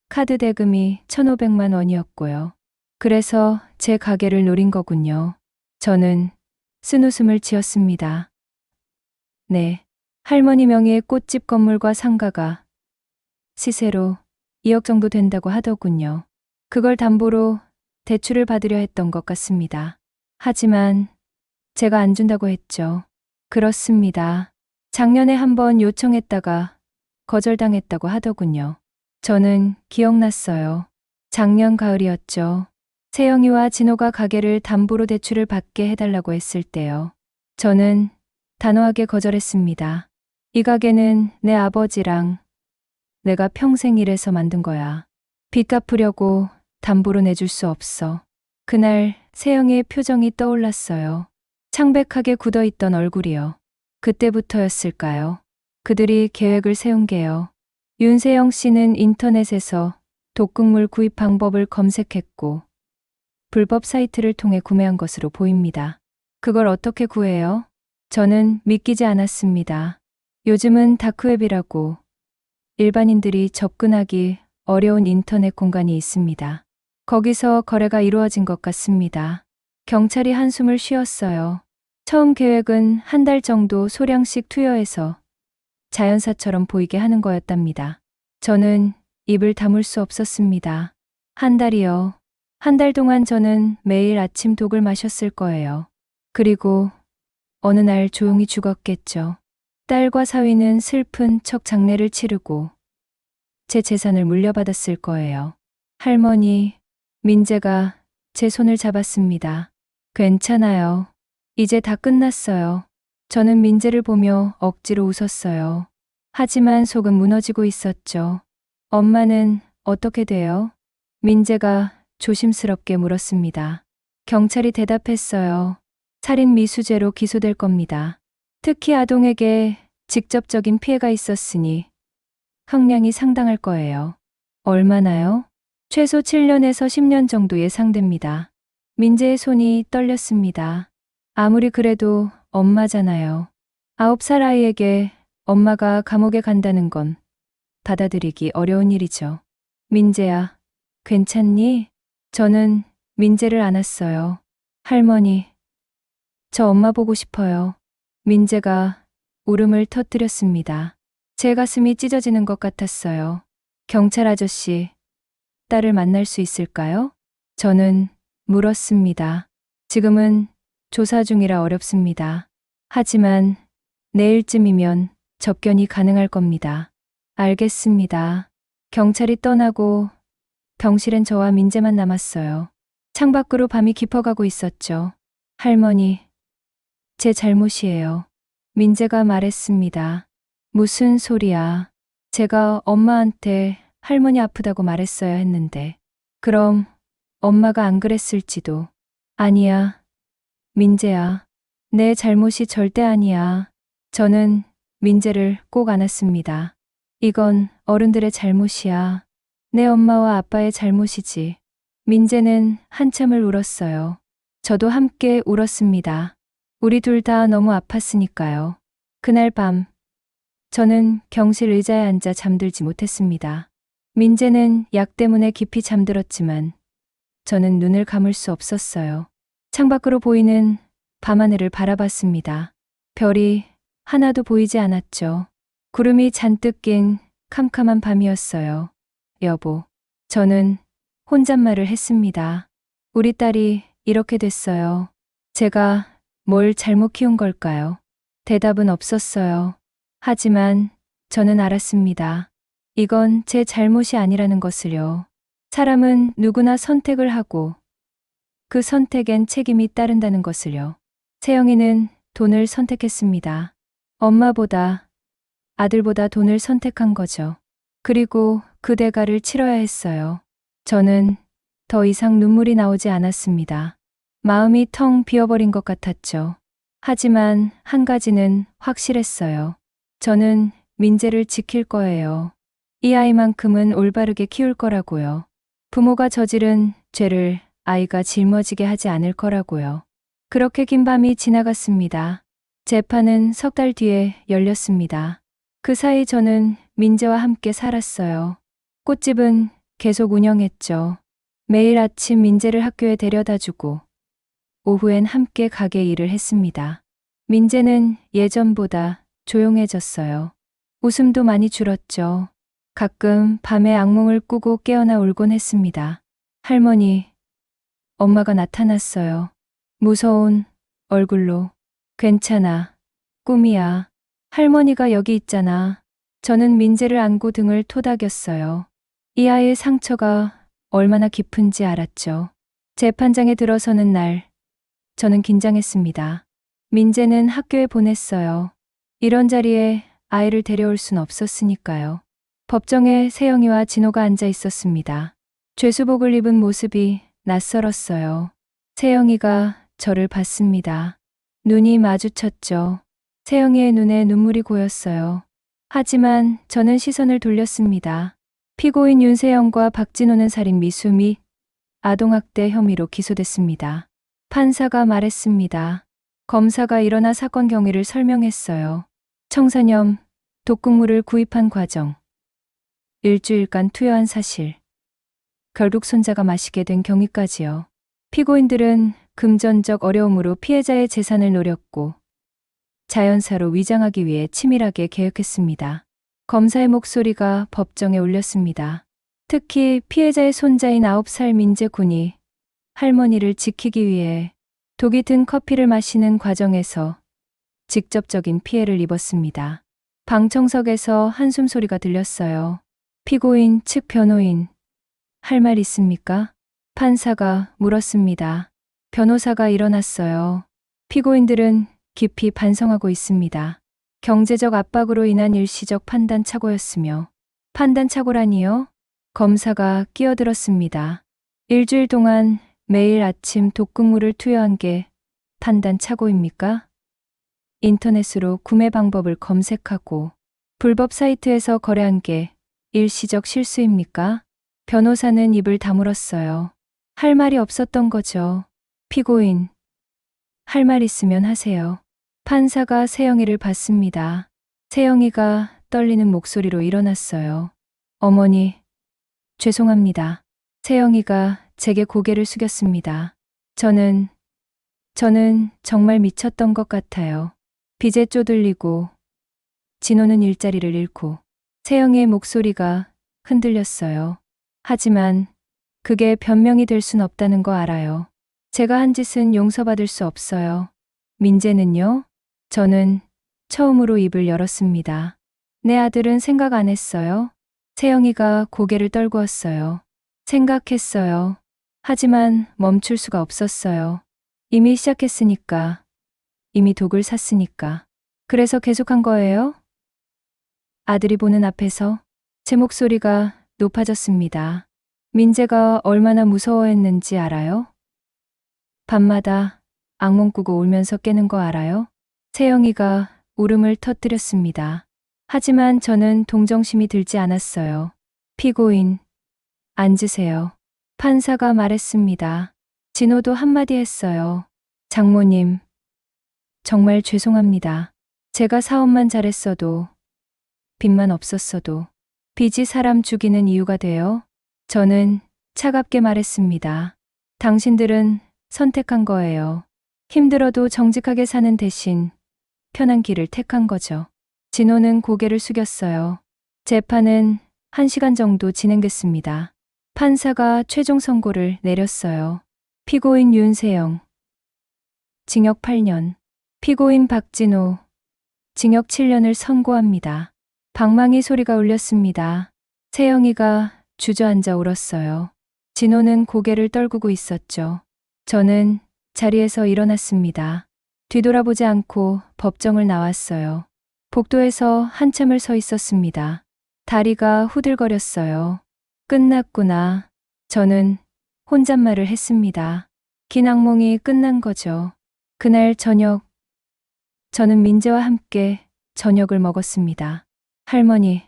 카드 대금이 1,500만 원이었고요. 그래서 제 가게를 노린 거군요. 저는 쓴웃음을 지었습니다. 네. 할머니 명의의 꽃집 건물과 상가가 시세로 2억 정도 된다고 하더군요. 그걸 담보로 대출을 받으려 했던 것 같습니다. 하지만 제가 안 준다고 했죠. 그렇습니다. 작년에 한번 요청했다가 거절당했다고 하더군요. 저는 기억났어요. 작년 가을이었죠. 세영이와 진호가 가게를 담보로 대출을 받게 해달라고 했을 때요. 저는 단호하게 거절했습니다. 이 가게는 내 아버지랑 내가 평생 일해서 만든 거야. 빚 갚으려고 담보로 내줄 수 없어. 그날 세영이의 표정이 떠올랐어요. 창백하게 굳어있던 얼굴이요. 그때부터였을까요? 그들이 계획을 세운 게요. 윤세영 씨는 인터넷에서 독극물 구입 방법을 검색했고 불법 사이트를 통해 구매한 것으로 보입니다. 그걸 어떻게 구해요? 저는 믿기지 않았습니다. 요즘은 다크웹이라고 일반인들이 접근하기 어려운 인터넷 공간이 있습니다. 거기서 거래가 이루어진 것 같습니다. 경찰이 한숨을 쉬었어요. 처음 계획은 한 달 정도 소량씩 투여해서 자연사처럼 보이게 하는 거였답니다. 저는 입을 다물 수 없었습니다. 한 달이요. 한 달 동안 저는 매일 아침 독을 마셨을 거예요. 그리고 어느 날 조용히 죽었겠죠. 딸과 사위는 슬픈 척 장례를 치르고 제 재산을 물려받았을 거예요. 할머니, 민재가 제 손을 잡았습니다. 괜찮아요. 이제 다 끝났어요. 저는 민재를 보며 억지로 웃었어요. 하지만 속은 무너지고 있었죠. 엄마는 어떻게 돼요? 민재가 조심스럽게 물었습니다. 경찰이 대답했어요. 살인 미수죄로 기소될 겁니다. 특히 아동에게 직접적인 피해가 있었으니 형량이 상당할 거예요. 얼마나요? 최소 7년에서 10년 정도 예상됩니다. 민재의 손이 떨렸습니다. 아무리 그래도 엄마잖아요. 9살 아이에게 엄마가 감옥에 간다는 건 받아들이기 어려운 일이죠. 민재야, 괜찮니? 저는 민재를 안았어요. 할머니, 저 엄마 보고 싶어요. 민재가 울음을 터뜨렸습니다. 제 가슴이 찢어지는 것 같았어요. 경찰 아저씨, 딸을 만날 수 있을까요? 저는 물었습니다. 지금은 조사 중이라 어렵습니다. 하지만 내일쯤이면 접견이 가능할 겁니다. 알겠습니다. 경찰이 떠나고 병실엔 저와 민재만 남았어요. 창밖으로 밤이 깊어가고 있었죠. 할머니, 제 잘못이에요. 민재가 말했습니다. 무슨 소리야. 제가 엄마한테 할머니 아프다고 말했어야 했는데. 그럼 엄마가 안 그랬을지도. 아니야. 민재야. 내 잘못이 절대 아니야. 저는 민재를 꼭 안았습니다. 이건 어른들의 잘못이야. 내 엄마와 아빠의 잘못이지. 민재는 한참을 울었어요. 저도 함께 울었습니다. 우리 둘 다 너무 아팠으니까요. 그날 밤, 저는 경실 의자에 앉아 잠들지 못했습니다. 민재는 약 때문에 깊이 잠들었지만 저는 눈을 감을 수 없었어요. 창밖으로 보이는 밤하늘을 바라봤습니다. 별이 하나도 보이지 않았죠. 구름이 잔뜩 낀 캄캄한 밤이었어요. 여보, 저는 혼잣말을 했습니다. 우리 딸이 이렇게 됐어요. 제가 뭘 잘못 키운 걸까요? 대답은 없었어요. 하지만 저는 알았습니다. 이건 제 잘못이 아니라는 것을요. 사람은 누구나 선택을 하고 그 선택엔 책임이 따른다는 것을요. 세영이는 돈을 선택했습니다. 엄마보다, 아들보다 돈을 선택한 거죠. 그리고 그 대가를 치러야 했어요. 저는 더 이상 눈물이 나오지 않았습니다. 마음이 텅 비어버린 것 같았죠. 하지만 한 가지는 확실했어요. 저는 민재를 지킬 거예요. 이 아이만큼은 올바르게 키울 거라고요. 부모가 저지른 죄를 아이가 짊어지게 하지 않을 거라고요. 그렇게 긴 밤이 지나갔습니다. 재판은 석 달 뒤에 열렸습니다. 그 사이 저는 민재와 함께 살았어요. 꽃집은 계속 운영했죠. 매일 아침 민재를 학교에 데려다주고 오후엔 함께 가게 일을 했습니다. 민재는 예전보다 조용해졌어요. 웃음도 많이 줄었죠. 가끔 밤에 악몽을 꾸고 깨어나 울곤 했습니다. 할머니, 엄마가 나타났어요. 무서운 얼굴로. 괜찮아. 꿈이야. 할머니가 여기 있잖아. 저는 민재를 안고 등을 토닥였어요. 이 아이의 상처가 얼마나 깊은지 알았죠. 재판장에 들어서는 날, 저는 긴장했습니다. 민재는 학교에 보냈어요. 이런 자리에 아이를 데려올 순 없었으니까요. 법정에 세영이와 진호가 앉아 있었습니다. 죄수복을 입은 모습이 낯설었어요. 세영이가 저를 봤습니다. 눈이 마주쳤죠. 세영이의 눈에 눈물이 고였어요. 하지만 저는 시선을 돌렸습니다. 피고인 윤세영과 박진호는 살인 미수 및 아동학대 혐의로 기소됐습니다. 판사가 말했습니다. 검사가 일어나 사건 경위를 설명했어요. 청산염, 독극물을 구입한 과정, 일주일간 투여한 사실, 결국 손자가 마시게 된 경위까지요. 피고인들은 금전적 어려움으로 피해자의 재산을 노렸고 자연사로 위장하기 위해 치밀하게 계획했습니다. 검사의 목소리가 법정에 울렸습니다. 특히 피해자의 손자인 9살 민재 군이 할머니를 지키기 위해 독이 든 커피를 마시는 과정에서 직접적인 피해를 입었습니다. 방청석에서 한숨 소리가 들렸어요. 피고인 측 변호인, 할 말 있습니까? 판사가 물었습니다. 변호사가 일어났어요. 피고인들은 깊이 반성하고 있습니다. 경제적 압박으로 인한 일시적 판단 착오였으며, 판단 착오라니요? 검사가 끼어들었습니다. 일주일 동안 매일 아침 독극물을 투여한 게 판단 착오입니까? 인터넷으로 구매 방법을 검색하고 불법 사이트에서 거래한 게 일시적 실수입니까? 변호사는 입을 다물었어요. 할 말이 없었던 거죠. 피고인, 할 말 있으면 하세요. 판사가 세영이를 봤습니다. 세영이가 떨리는 목소리로 일어났어요. 어머니, 죄송합니다. 세영이가 제게 고개를 숙였습니다. 저는 정말 미쳤던 것 같아요. 빚에 쪼들리고 진호는 일자리를 잃고 세영이의 목소리가 흔들렸어요. 하지만 그게 변명이 될 순 없다는 거 알아요. 제가 한 짓은 용서받을 수 없어요. 민재는요? 저는 처음으로 입을 열었습니다. 내 아들은 생각 안 했어요? 세영이가 고개를 떨구었어요. 생각했어요. 하지만 멈출 수가 없었어요. 이미 시작했으니까. 이미 독을 샀으니까. 그래서 계속한 거예요? 아들이 보는 앞에서 제 목소리가 높아졌습니다. 민재가 얼마나 무서워했는지 알아요? 밤마다 악몽 꾸고 울면서 깨는 거 알아요? 세영이가 울음을 터뜨렸습니다. 하지만 저는 동정심이 들지 않았어요. 피고인, 앉으세요. 판사가 말했습니다. 진호도 한마디 했어요. 장모님, 정말 죄송합니다. 제가 사업만 잘했어도, 빚만 없었어도, 빚이 사람 죽이는 이유가 돼요? 저는 차갑게 말했습니다. 당신들은 선택한 거예요. 힘들어도 정직하게 사는 대신 편한 길을 택한 거죠. 진호는 고개를 숙였어요. 재판은 1시간 정도 진행됐습니다. 판사가 최종 선고를 내렸어요. 피고인 윤세영, 징역 8년. 피고인 박진호, 징역 7년을 선고합니다. 방망이 소리가 울렸습니다. 세영이가 주저앉아 울었어요. 진호는 고개를 떨구고 있었죠. 저는 자리에서 일어났습니다. 뒤돌아보지 않고 법정을 나왔어요. 복도에서 한참을 서 있었습니다. 다리가 후들거렸어요. 끝났구나. 저는 혼잣말을 했습니다. 긴 악몽이 끝난 거죠. 그날 저녁, 저는 민재와 함께 저녁을 먹었습니다. 할머니,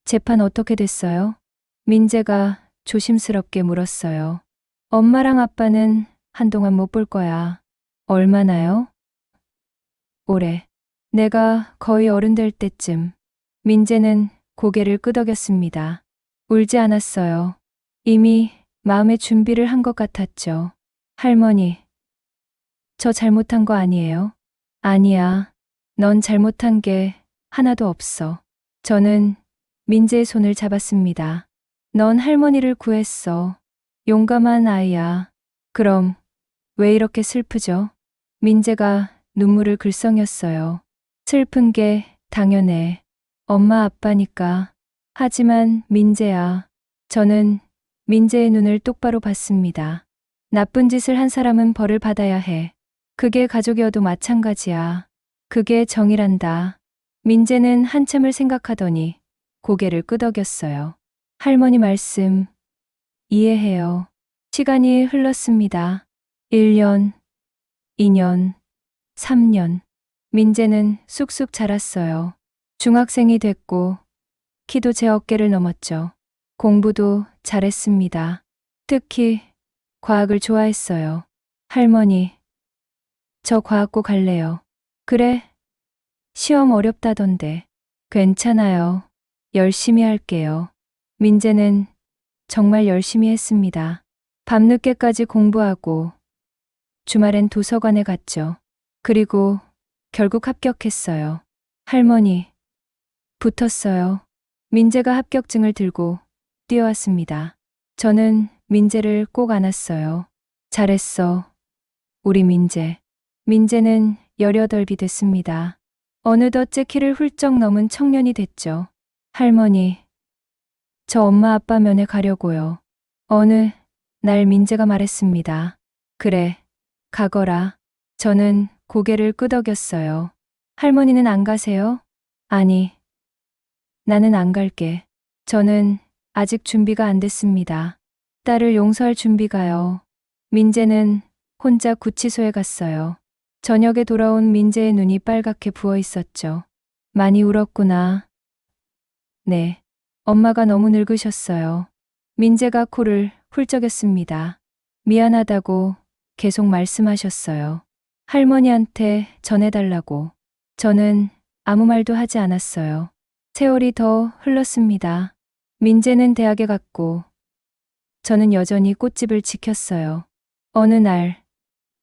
재판 어떻게 됐어요? 민재가 조심스럽게 물었어요. 엄마랑 아빠는 한동안 못 볼 거야. 얼마나요? 오래. 내가 거의 어른 될 때쯤. 민재는 고개를 끄덕였습니다. 울지 않았어요. 이미 마음의 준비를 한 것 같았죠. 할머니, 저 잘못한 거 아니에요? 아니야. 넌 잘못한 게 하나도 없어. 저는 민재의 손을 잡았습니다. 넌 할머니를 구했어. 용감한 아이야. 그럼 왜 이렇게 슬프죠? 민재가 눈물을 글썽였어요. 슬픈 게 당연해. 엄마 아빠니까. 하지만 민재야. 저는 민재의 눈을 똑바로 봤습니다. 나쁜 짓을 한 사람은 벌을 받아야 해. 그게 가족이어도 마찬가지야. 그게 정이란다. 민재는 한참을 생각하더니 고개를 끄덕였어요. 할머니 말씀 이해해요. 시간이 흘렀습니다. 1년, 2년, 3년. 민재는 쑥쑥 자랐어요. 중학생이 됐고 키도 제 어깨를 넘었죠. 공부도 잘했습니다. 특히 과학을 좋아했어요. 할머니, 저 과학고 갈래요. 그래? 시험 어렵다던데. 괜찮아요. 열심히 할게요. 민재는 정말 열심히 했습니다. 밤늦게까지 공부하고 주말엔 도서관에 갔죠. 그리고 결국 합격했어요. 할머니, 붙었어요. 민재가 합격증을 들고 뛰어왔습니다. 저는 민재를 꼭 안았어요. 잘했어. 우리 민재. 민재는 18이 됐습니다. 어느덧 제 키를 훌쩍 넘은 청년이 됐죠. 할머니, 저 엄마 아빠 면회 가려고요. 어느 날 민재가 말했습니다. 그래, 가거라. 저는 고개를 끄덕였어요. 할머니는 안 가세요? 아니, 나는 안 갈게. 저는 아직 준비가 안 됐습니다. 딸을 용서할 준비가요. 민재는 혼자 구치소에 갔어요. 저녁에 돌아온 민재의 눈이 빨갛게 부어 있었죠. 많이 울었구나. 네. 엄마가 너무 늙으셨어요. 민재가 코를 훌쩍였습니다. 미안하다고 계속 말씀하셨어요. 할머니한테 전해달라고. 저는 아무 말도 하지 않았어요. 세월이 더 흘렀습니다. 민재는 대학에 갔고 저는 여전히 꽃집을 지켰어요. 어느 날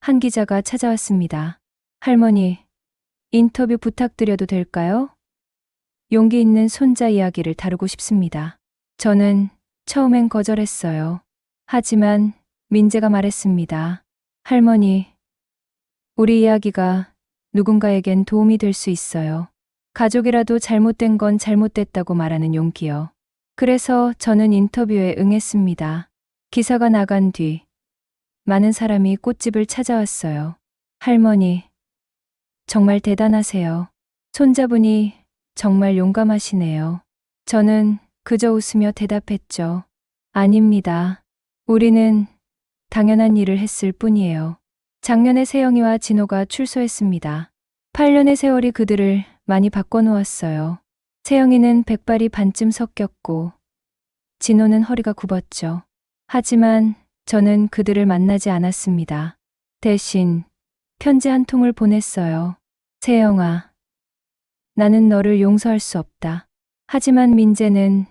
한 기자가 찾아왔습니다. 할머니, 인터뷰 부탁드려도 될까요? 용기 있는 손자 이야기를 다루고 싶습니다. 저는 처음엔 거절했어요. 하지만 민재가 말했습니다. 할머니, 우리 이야기가 누군가에겐 도움이 될 수 있어요. 가족이라도 잘못된 건 잘못됐다고 말하는 용기요. 그래서 저는 인터뷰에 응했습니다. 기사가 나간 뒤 많은 사람이 꽃집을 찾아왔어요. 할머니, 정말 대단하세요. 손자분이 정말 용감하시네요. 저는 그저 웃으며 대답했죠. 아닙니다. 우리는 당연한 일을 했을 뿐이에요. 작년에 세영이와 진호가 출소했습니다. 8년의 세월이 그들을 많이 바꿔놓았어요. 세영이는 백발이 반쯤 섞였고 진호는 허리가 굽었죠. 하지만 저는 그들을 만나지 않았습니다. 대신 편지 한 통을 보냈어요. 세영아, 나는 너를 용서할 수 없다. 하지만 민재는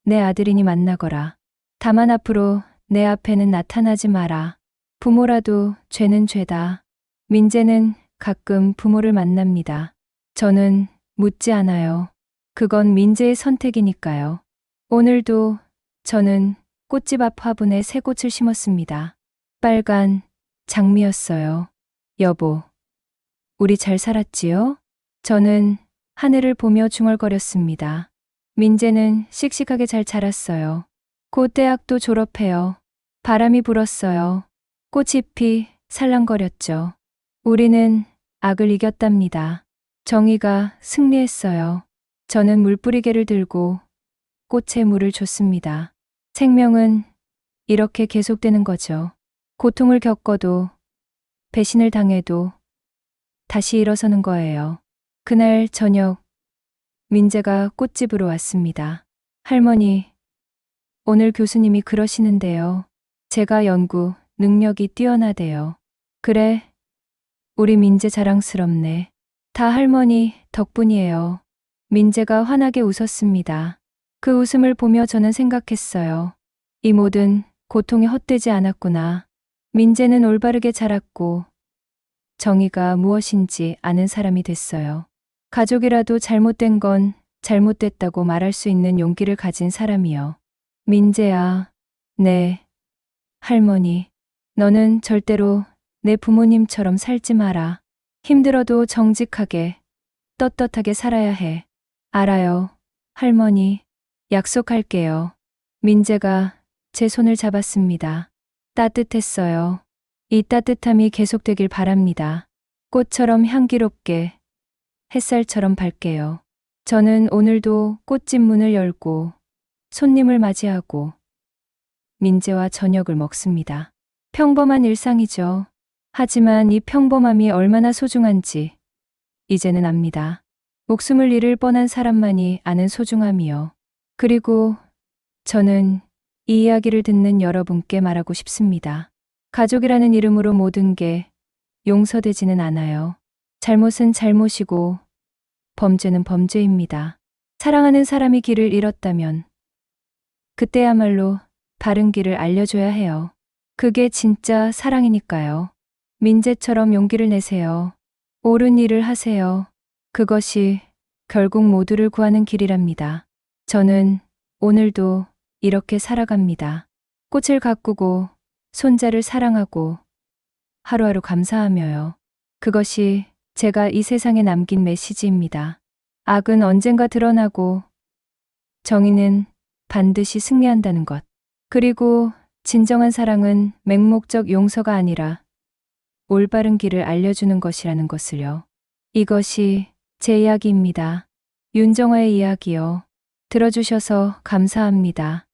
내 아들이니 만나거라. 다만 앞으로 내 앞에는 나타나지 마라. 부모라도 죄는 죄다. 민재는 가끔 부모를 만납니다. 저는 묻지 않아요. 그건 민재의 선택이니까요. 오늘도 저는 꽃집 앞 화분에 새 꽃을 심었습니다. 빨간 장미였어요. 여보, 우리 잘 살았지요? 저는 하늘을 보며 중얼거렸습니다. 민재는 씩씩하게 잘 자랐어요. 곧 대학도 졸업해요. 바람이 불었어요. 꽃잎이 살랑거렸죠. 우리는 악을 이겼답니다. 정의가 승리했어요. 저는 물뿌리개를 들고 꽃에 물을 줬습니다. 생명은 이렇게 계속되는 거죠. 고통을 겪어도, 배신을 당해도 다시 일어서는 거예요. 그날 저녁, 민재가 꽃집으로 왔습니다. 할머니, 오늘 교수님이 그러시는데요. 제가 연구 능력이 뛰어나대요. 그래, 우리 민재 자랑스럽네. 다 할머니 덕분이에요. 민재가 환하게 웃었습니다. 그 웃음을 보며 저는 생각했어요. 이 모든 고통이 헛되지 않았구나. 민재는 올바르게 자랐고 정의가 무엇인지 아는 사람이 됐어요. 가족이라도 잘못된 건 잘못됐다고 말할 수 있는 용기를 가진 사람이요. 민재야, 네, 할머니, 너는 절대로 내 부모님처럼 살지 마라. 힘들어도 정직하게, 떳떳하게 살아야 해. 알아요, 할머니. 약속할게요. 민재가 제 손을 잡았습니다. 따뜻했어요. 이 따뜻함이 계속되길 바랍니다. 꽃처럼 향기롭게, 햇살처럼 밝게요. 저는 오늘도 꽃집 문을 열고 손님을 맞이하고 민재와 저녁을 먹습니다. 평범한 일상이죠. 하지만 이 평범함이 얼마나 소중한지 이제는 압니다. 목숨을 잃을 뻔한 사람만이 아는 소중함이요. 그리고 저는 이 이야기를 듣는 여러분께 말하고 싶습니다. 가족이라는 이름으로 모든 게 용서되지는 않아요. 잘못은 잘못이고 범죄는 범죄입니다. 사랑하는 사람이 길을 잃었다면 그때야말로 바른 길을 알려줘야 해요. 그게 진짜 사랑이니까요. 민재처럼 용기를 내세요. 옳은 일을 하세요. 그것이 결국 모두를 구하는 길이랍니다. 저는 오늘도 이렇게 살아갑니다. 꽃을 가꾸고 손자를 사랑하고 하루하루 감사하며요. 그것이 제가 이 세상에 남긴 메시지입니다. 악은 언젠가 드러나고 정의는 반드시 승리한다는 것. 그리고 진정한 사랑은 맹목적 용서가 아니라 올바른 길을 알려주는 것이라는 것을요. 이것이 제 이야기입니다. 윤정화의 이야기요. 들어주셔서 감사합니다.